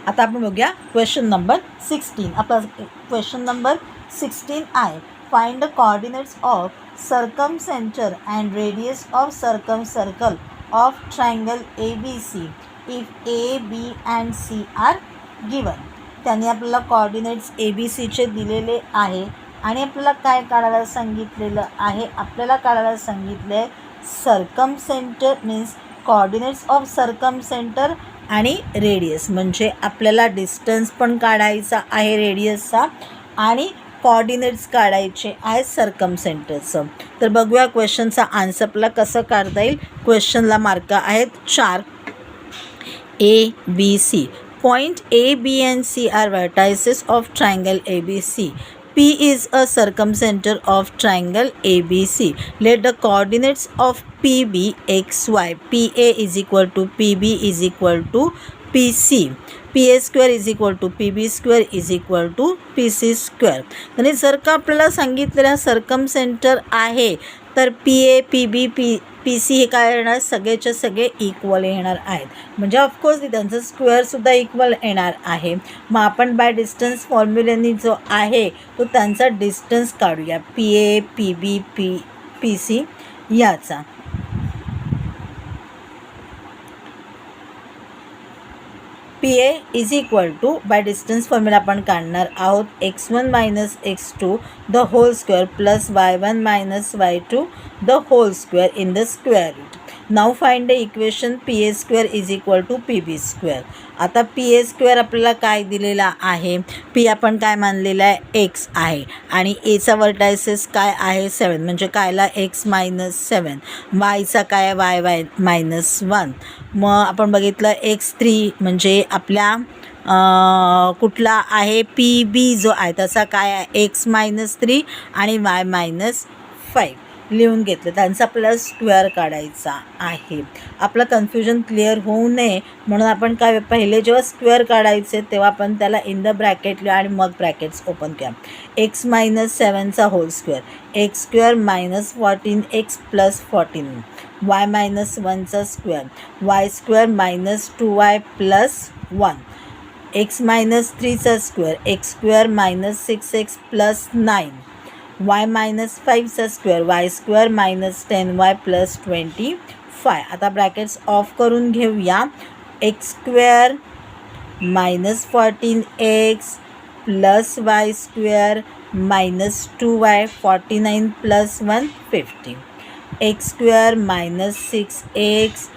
आता आपण बघूया क्वेश्चन नंबर 16. आपला क्वेश्चन नंबर 16 आहे. Find the coordinates of circumcentre and radius of circle of triangle ABC if A, B and C are given. त्यांनी आपल्याला coordinates ABCचे दिलेले आहे आणि आपल्याला काय काढायला सांगितलेलं आहे. आपल्याला काढायला सांगितले आहे सर्कमसेंटर मीन्स कोऑर्डिनेट्स ऑफ सर्कमसेंटर आणि रेडियस, म्हणजे आपल्याला डिस्टन्स पण काढायचा आहे रेडियसचा आणि कोऑर्डिनेट्स काढायचे आहे सर्कमसेंटरचं. तर बघूया क्वेश्चनचा आन्सर आपल्याला कसं काढता येईल. क्वेश्चनला मार्क आहेत 4. ABC. Point A, B and C are vertices of triangle ABC. P is a circumcenter of triangle ABC. Let the coordinates of PB XY. PA is equal to PB is equal to PC. PA square is equal to PB square is equal to PC square. आणि जर का आपल्याला सांगितलेला सर्कमसेंटर आहे तर PA, PB, PC हे काय येणार, सगळेच्या सगळे इक्वल येणार आहेत. म्हणजे ऑफकोर्स त्यांचं स्क्वेअरसुद्धा इक्वल येणार आहे. मग आपण बाय डिस्टन्स फॉर्म्युलेनी जो आहे तो त्यांचा डिस्टन्स काढूया. PA, PB, PC याचा. PA is equal to by distance formula आपण काढणार आहोत x1 minus x2 the whole square plus y1 minus y2 the whole square in the square root. Now find the equation PA square is equal to PB square. आता PA square आपल्याला काय दिलेला आहे. P आपण काय मानलेला आहे x आहे आणि Aचा वर्टायसेस काय आहे 7, म्हणजे कायला x मायनस 7, yचा काय y मायनस 1. मग आपण बघितलं x3 म्हणजे आपल्या कुठला आहे PB जो आहे त्याचा काय आहे x मायनस 3 आणि y मायनस 5 लिहून घेतलं. त्यांचा आपल्याला स्क्वेअर काढायचा आहे. आपलं कन्फ्युजन क्लिअर होऊ नये म्हणून आपण काय पहिले जेव्हा स्क्वेअर काढायचे तेव्हा आपण त्याला इन द ब्रॅकेट लिहा आणि मग ब्रॅकेट्स ओपन करा. x मायनस 7चा whole square, x square minus 14x plus 14, y minus 1चा square, y square minus 2y plus 1, x minus 3चा square, x square minus 6x plus 9, y minus 5चा square, y square minus 10y plus 25. आता brackets off करून घेऊया. X square minus 14x plus y square minus 2y 49 plus 1 50, x square minus 6x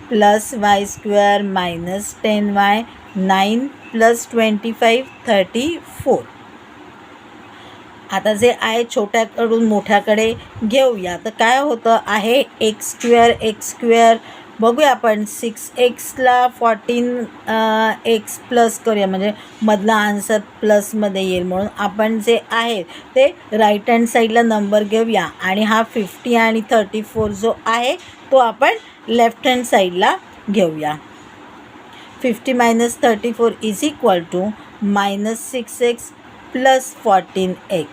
plus y square minus 10y 9 plus 25 34. आता जे आहे छोट्याकडून मोठ्याकडे घेऊया. तर काय होतं आहे एक्स स्क्वेअर बघूया आपण. 6xला 14x प्लस करूया म्हणजे मधला आन्सर प्लसमध्ये येईल. म्हणून आपण जे आहे ते राईट हँड साईडला नंबर घेऊया आणि हा 50 आणि 34 जो आहे तो आपण लेफ्ट हँड साईडला घेऊया. 50 minus 34 is equal to minus 6x plus 14x.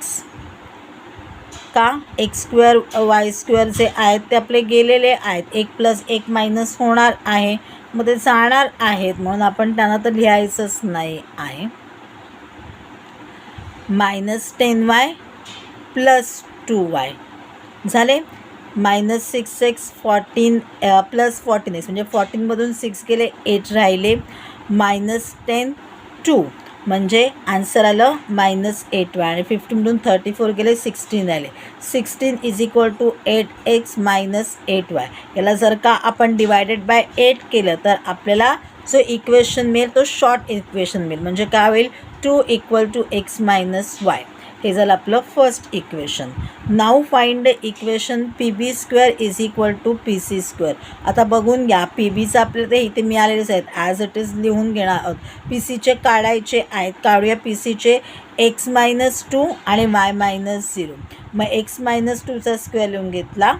का एक्स स्क्वेअर वाय स्क्वेअर जे आहेत ते आपले गेलेले आहेत. 1 प्लस 1 मायनस होणार आहे मग ते जाणार आहेत म्हणून आपण त्यांना तर लिहायचंच नाही आहे. मायनस 10y प्लस 2y झाले. मायनस 6x 14 प्लस 14x म्हणजे 14मधून 6 गेले 8 राहिले. मायनस 10 2 म्हणजे आन्सर आलं मायनस 8y आणि 50मधून 34 गेले 16 राहिले. 16 is equal to 8x minus 8y. याला जर का आपण डिवायडेड बाय 8 केलं तर आपल्याला जो इक्वेशन मिळेल तो शॉर्ट इक्वेशन मिळेल. म्हणजे काय होईल 2 equal to x minus y. हे झालं आपलं first equation. Now find the equation PB square is equal to PC square. आता बघून घ्या PBचं आपल्याला ते इथे मिळालेलेच आहेत ॲज इट इज लिहून घेणार आहोत. PCचे काढायचे आहेत. काढूया PCचे x मायनस 2 आणि y मायनस 0. मग x मायनस 2चा स्क्वेअर लिहून घेतला.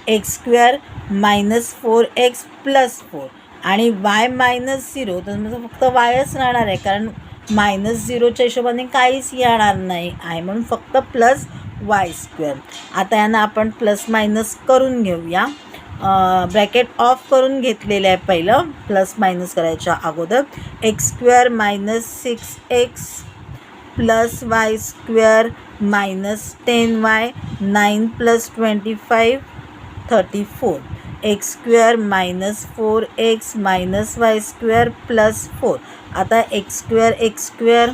X square minus 4x plus 4 आणि y मायनस 0 तर म्हणजे फक्त yच राहणार आहे कारण मायनस 0च्या हिशोबाने काहीच येणार नाही आहे म्हणून फक्त प्लस y स्क्वेअर. आता यांना आपण प्लस मायनस करून घेऊया. ब्रॅकेट ऑफ करून घेतलेलं आहे पहिलं प्लस मायनस करायच्या अगोदर. X square minus 6x plus y square minus 10y 9 plus 25 34. X square minus 4x minus Y square plus 4. आता एक्स स्क्वेअर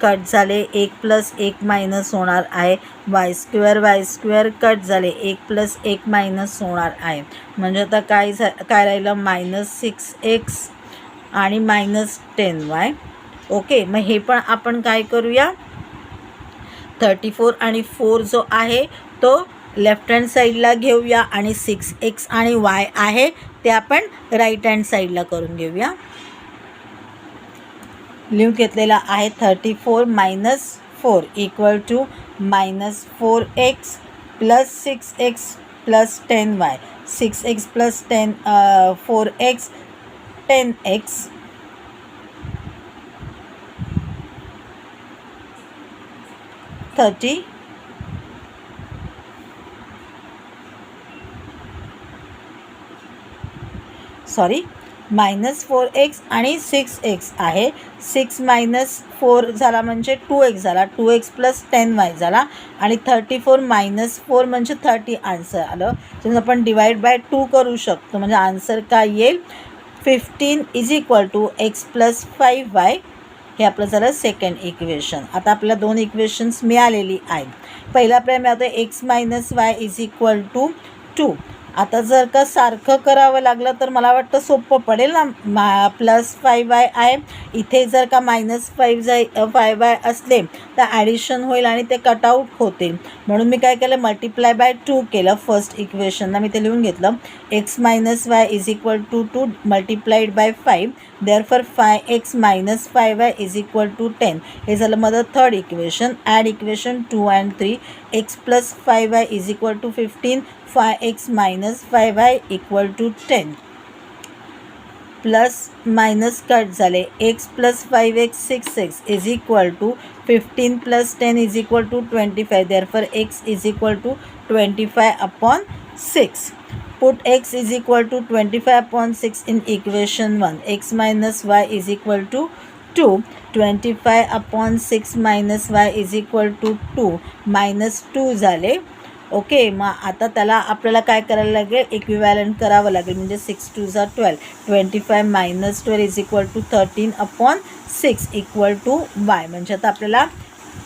कट झाले, 1 प्लस 1 मायनस होणार आहे. वाय स्क्वेअर कट झाले, 1 प्लस 1 मायनस होणार आहे. म्हणजे आता काय राहिलं मायनस 6x आणि मायनस 10y. ओके, मग हे पण आपण काय करूया 34 आणि 4 जो आहे तो लेफ्ट हँड साईडला घेऊया आणि 6x आणि y आहे ते आपण राईट हँड साईडला करून घेऊया. लिहून घेतलेला आहे 34 minus 4 equal to minus 4x plus 6x plus 10y. 6x plus 4x 10x 30 minus 4x आणि 6x आहे. 6 मायनस 4 झाला म्हणजे 2x झाला. 2x प्लस 10y झाला आणि 34 मायनस 4 म्हणजे 30 आन्सर आलं. तर आपण डिवाइड बाय 2 करू शकतो. म्हणजे आन्सर काय येईल 15 is equal to x plus 5y. हे आपलं झालं सेकंड इक्वेशन. आता आपल्याला 2 इक्वेशन्स मिळालेली आहेत. पहिला आपल्याला मिळतं x minus y is equal to 2. आता जर का सारखं करावं लागलं तर मला वाटतं सोपं पडेल ना. प्लस 5y आहे, इथे जर का मायनस 5y असले तर ॲडिशन होईल आणि ते कटआउट होतील. म्हणून मी काय केलं मल्टिप्लाय बाय 2 केलं. फर्स्ट इक्वेशनला मी ते लिहून घेतलं x minus y is equal to 2 multiplied by 5. Therefore 5x minus 5y is equal to 10. हे झालं माझं third equation. Add equation 2 and 3. x plus 5y is equal to 15. 5x minus 5y equal to 10. Plus minus cut झाले. x plus 5x 6x is equal to 15 plus 10 is equal to 25. Therefore x is equal to 25 upon 6. Put x is equal to 25 upon 6 in equation 1. x minus y is equal to 2. 25 upon 6 minus y is equal to 2. minus 2 झाले. Okay, मग आता त्याला आपल्याला काय करायला लागेल equivalent करावं लागेल. म्हणजे 6 2 जा 12. 25 minus 12 is equal to 13 upon 6 equal to y. म्हणजे आता आपल्याला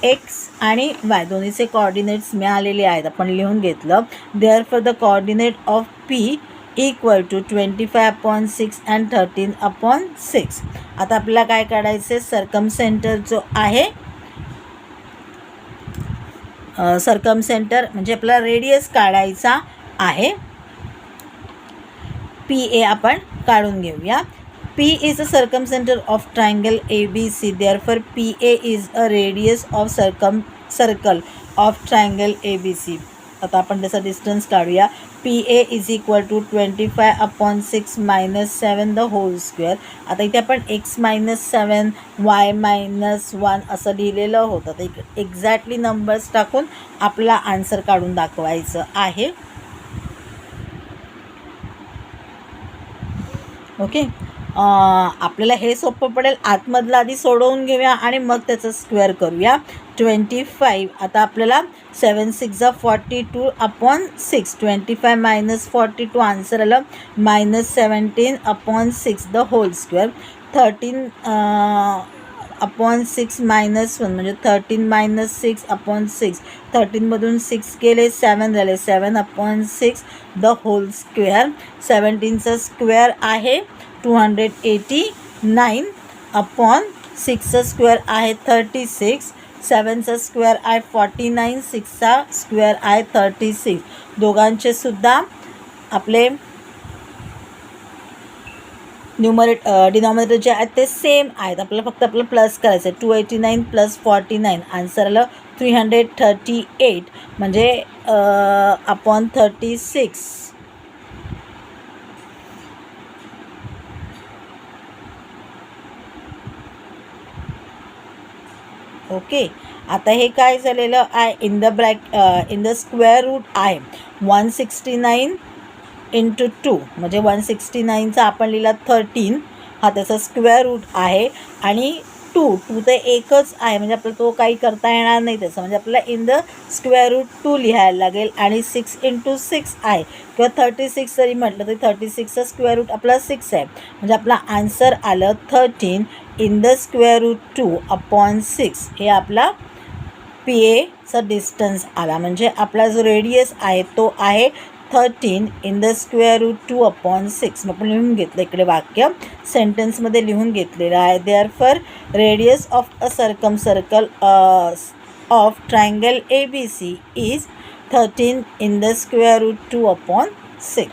एक्स आणि वाय दोन्हीचे कोऑर्डिनेट्स मिळालेले आहेत. आपण लिहून घेतलं. Therefore the coordinate of P equal to 25 upon 6 and 13 upon 6. आता आपल्याला काय काढायचं सर्कम सेंटर जो आहे सर्कम सेंटर म्हणजे आपल्याला रेडियस काढायचा आहे. पी ए आपण काढून घेऊया. P is a circumcenter of triangle ABC. Therefore, PA is a radius of circle of triangle ABC. आता आपण त्याचा डिस्टन्स काढूया. PA is equal to 25 upon 6 minus 7 the whole square. आता इथे आपण x minus 7 y minus 1 असं लिहिलेलं होतं. तर एक्झॅक्टली नंबर्स टाकून आपला आन्सर काढून दाखवायचं आहे. ओके, आपल्याला हे सोपं पडेल. आतमधलं आधी सोडवून घेऊया आणि मग त्याचं स्क्वेअर करूया. 25 आता आपल्याला 7 6 जा 42 अपॉन 6. 25 मायनस 42 आन्सर आलं minus 17 upon 6 the whole square. 13 upon 6 minus 1 म्हणजे 13 मायनस 6 अपॉन 6. 13मधून 6 गेले 7 झाले. 7 अपॉन 6 द होल स्क्वेअर. 17चा स्क्वेअर आहे 289 अपॉन 6चा स्क्वेअर आहे 36. 7चा स्क्वेअर आहे 49. 6चा स्क्वेअर आहे 36. दोघांचे सुद्धा आपले डिनॉमिनेटर जे आहेत ते सेम आहेत. आपल्याला फक्त आपलं प्लस करायचं आहे. 289 प्लस 49 आन्सर आलं 338 म्हणजे अपॉन 36. ओके, आता हे काय झालेलं आहे इन द स्क्वेअर रूट आहे 169 इंटू 2 म्हणजे 169चा आपण लिहिला 13, हा त्याचा स्क्वेअर रूट आहे. आणि 2 ते एकच आहे म्हणजे आपल्याला तो काही करता येणार नाही त्याचं, म्हणजे आपल्याला इन द स्क्वेअर रूट 2 लिहायला लागेल. आणि 6 इंटू 6 आहे किंवा 36 जरी म्हटलं तरी 36चा स्क्वेअर रूट आपला 6 आहे. म्हणजे आपला आन्सर आलं 13 in the square root 2 upon 6. हे आपला PAचा डिस्टन्स आला. म्हणजे आपला जो रेडियस आहे तो आहे 13 in the square root 2 upon 6. मग आपण लिहून घेतलं इकडे वाक्य सेंटेन्समध्ये लिहून घेतलेलं आहे. Therefore radius of a circle of triangle ABC is 13 in the square root 2 upon 6.